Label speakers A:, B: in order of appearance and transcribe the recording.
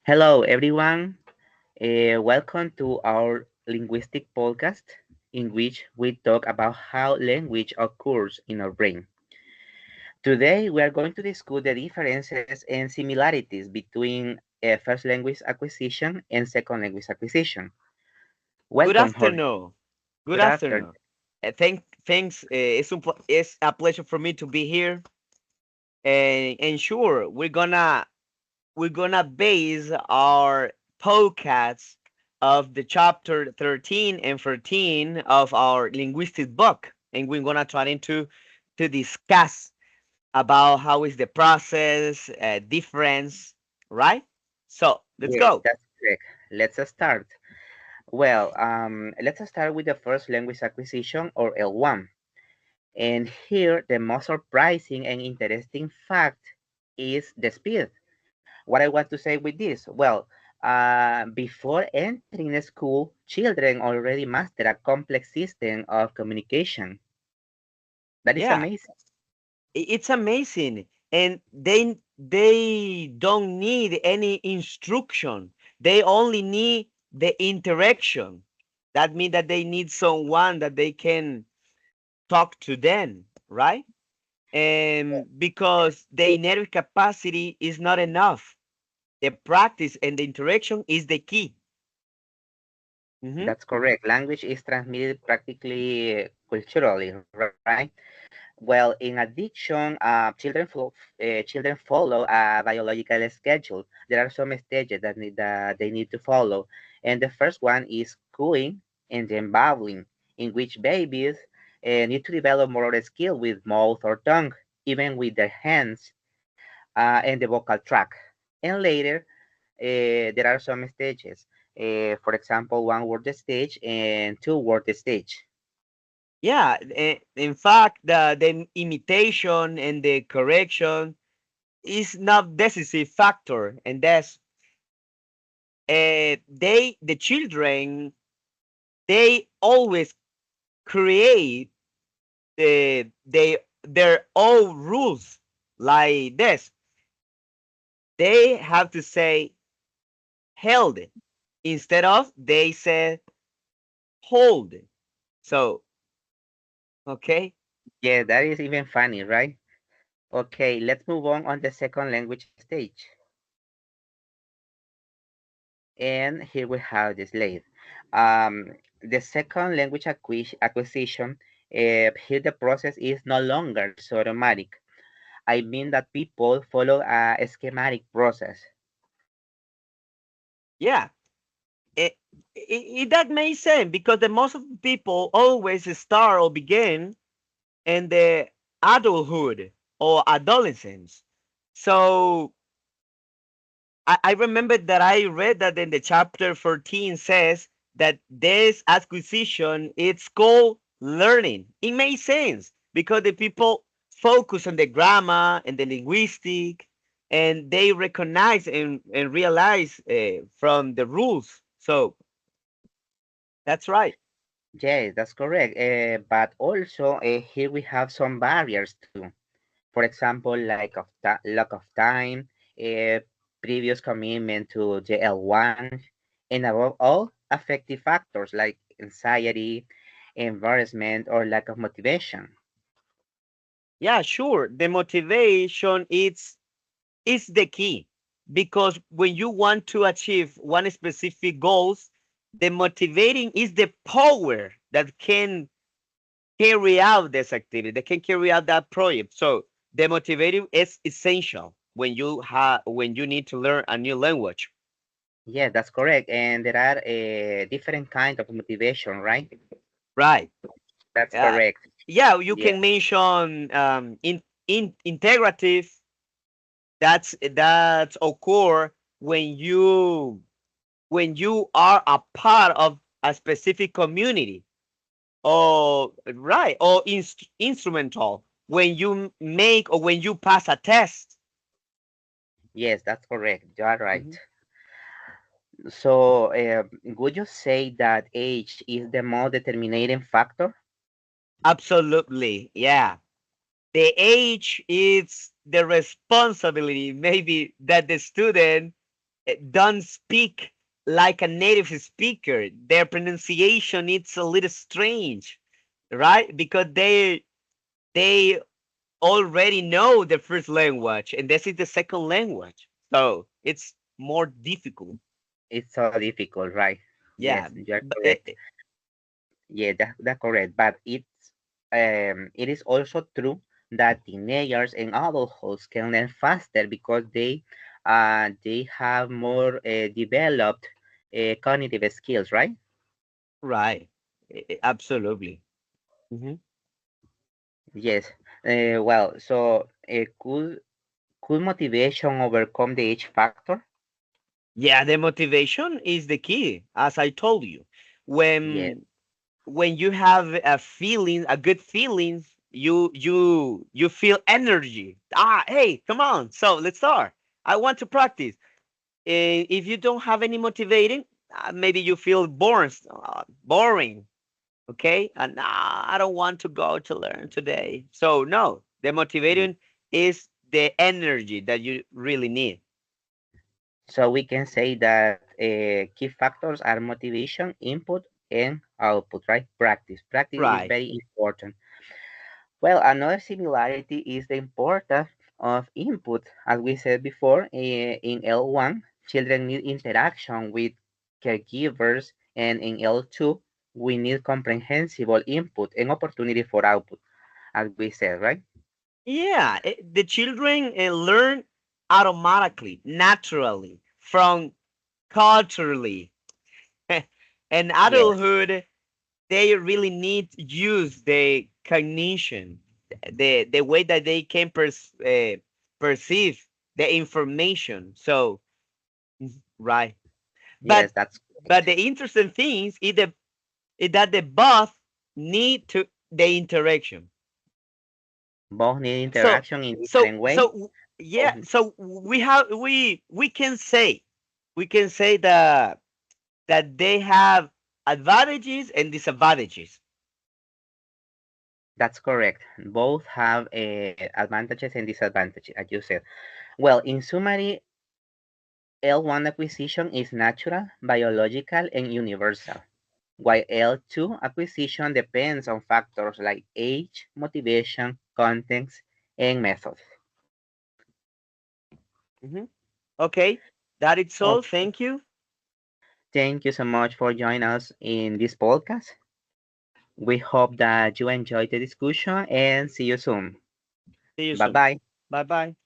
A: Hello, everyone. Welcome to our linguistic podcast, in which we talk about how language occurs in our brain. Today, we are going to discuss the differences and similarities between first language acquisition and second language acquisition.
B: Good
A: Welcome, Jorge.
B: afternoon. Good
A: Good afternoon.
B: afternoon. Thanks. It's a pleasure for me to be here. And sure, we're gonna base our podcast of the chapter 13 and 14 of our linguistic book, and we're gonna try to discuss about how is the process, difference, right? So let's
A: Yes,
B: go.
A: that's correct. Let's start. Well, let's start with the first language acquisition, or L1. And here, the most surprising and interesting fact is the speed. What I want to say with this? Well, before entering the school, children already master a complex system of communication. That is
B: Yeah,
A: amazing.
B: it's amazing, and they don't need any instruction. They only need the interaction. That means that they need someone that they can talk to them, right? And because the inherent capacity is not enough, the practice and the interaction is the key. Hmm.
A: That's correct. Language is transmitted practically culturally, right? Well, in addiction, children follow a biological schedule. There are some stages that they need to follow, and the first one is cooing and then babbling, in which babies need to develop motor skill with mouth or tongue, even with their hands and the vocal tract. And later, there are some stages. For example, one word stage and two word stage.
B: Yeah, in fact, the imitation and the correction is not decisive factor, and that's the children, they always create their own rules like this. They have to say held instead of they say hold. So okay.
A: Yeah, that is even funny, right? Okay, let's move on the second language stage. And here we have the slide. The second language acquisition, here the process is no longer so automatic. I mean that people follow a schematic process.
B: Yeah, it that makes sense because the most of the people always start or begin in the adulthood or adolescence. So I remember that I read that in the chapter 14 says that this acquisition it's called learning. It makes sense because the people focus on the grammar and the linguistic, and they recognize and realize from the rules. So that's right.
A: Yes, that's correct. But also here we have some barriers too. For example, lack of time, uh, previous commitment to the L1, and above all, affective factors like anxiety, embarrassment, or lack of motivation.
B: Yeah, sure. The motivation is the key because when you want to achieve one specific goals, the motivating is the power that can carry out this activity, that can carry out that project. So the motivating is essential when you need to learn a new language.
A: Yeah, that's correct. And there are different kinds of motivation, right?
B: Right.
A: That's
B: Uh,
A: correct.
B: yeah, you
A: Yeah.
B: can mention in integrative. That's occur when you are a part of a specific community, or right, or instrumental when you make or when you pass a test.
A: Yes, that's correct. You are right.
B: Mhm.
A: So, would you say that age is the most determining factor?
B: Absolutely, yeah. The age is the responsibility maybe that the student don't speak like a native speaker. Their pronunciation it's a little strange, right? Because they already know the first language and this is the second language. So it's more difficult.
A: It's so difficult, right?
B: Yeah.
A: Yes, you are
B: But
A: correct. Yeah, that's correct. But it is also true that teenagers and adults can learn faster because they have more developed cognitive skills, right?
B: right. Absolutely. Hmm.
A: Yes. Well, so could motivation overcome the age factor?
B: Yeah, the motivation is the key, as I told you.
A: Yes,
B: When you have a feeling, a good feeling, you feel energy. Ah, hey, come on. So let's start. I want to practice. If you don't have any motivating, maybe you feel boring. Okay, and I don't want to go to learn today. So no, the
A: yes.
B: motivating is the energy that you really need.
A: So we can say that key factors are motivation, input, and output, right? Practice. Practice is
B: Right.
A: very important. Well, another similarity is the importance of input. As we said before, in L1, children need interaction with caregivers, and in L2, we need comprehensible input and opportunity for output, as we said, right?
B: Yeah, the children learn automatically, naturally, from culturally. And
A: Yes,
B: adulthood, they really need to use the cognition, the way that they can perceive the information. So, right. But
A: yes, that's
B: but
A: correct.
B: the interesting thing is that the both need to the interaction.
A: Both need
B: So
A: interaction in
B: so
A: different ways.
B: so yeah,
A: Both,
B: so we can say that they have advantages and disadvantages.
A: that's correct. Both have advantages and disadvantages, as you said. Well, in summary, L1 acquisition is natural, biological, and universal, while L2 acquisition depends on factors like age, motivation, context, and methods.
B: Mhm. Okay, that is
A: Oh,
B: all. Thank you.
A: thank you so much for joining us in this podcast. We hope that you enjoyed the discussion and see you soon.
B: See you
A: Bye
B: soon.
A: bye.
B: Bye bye.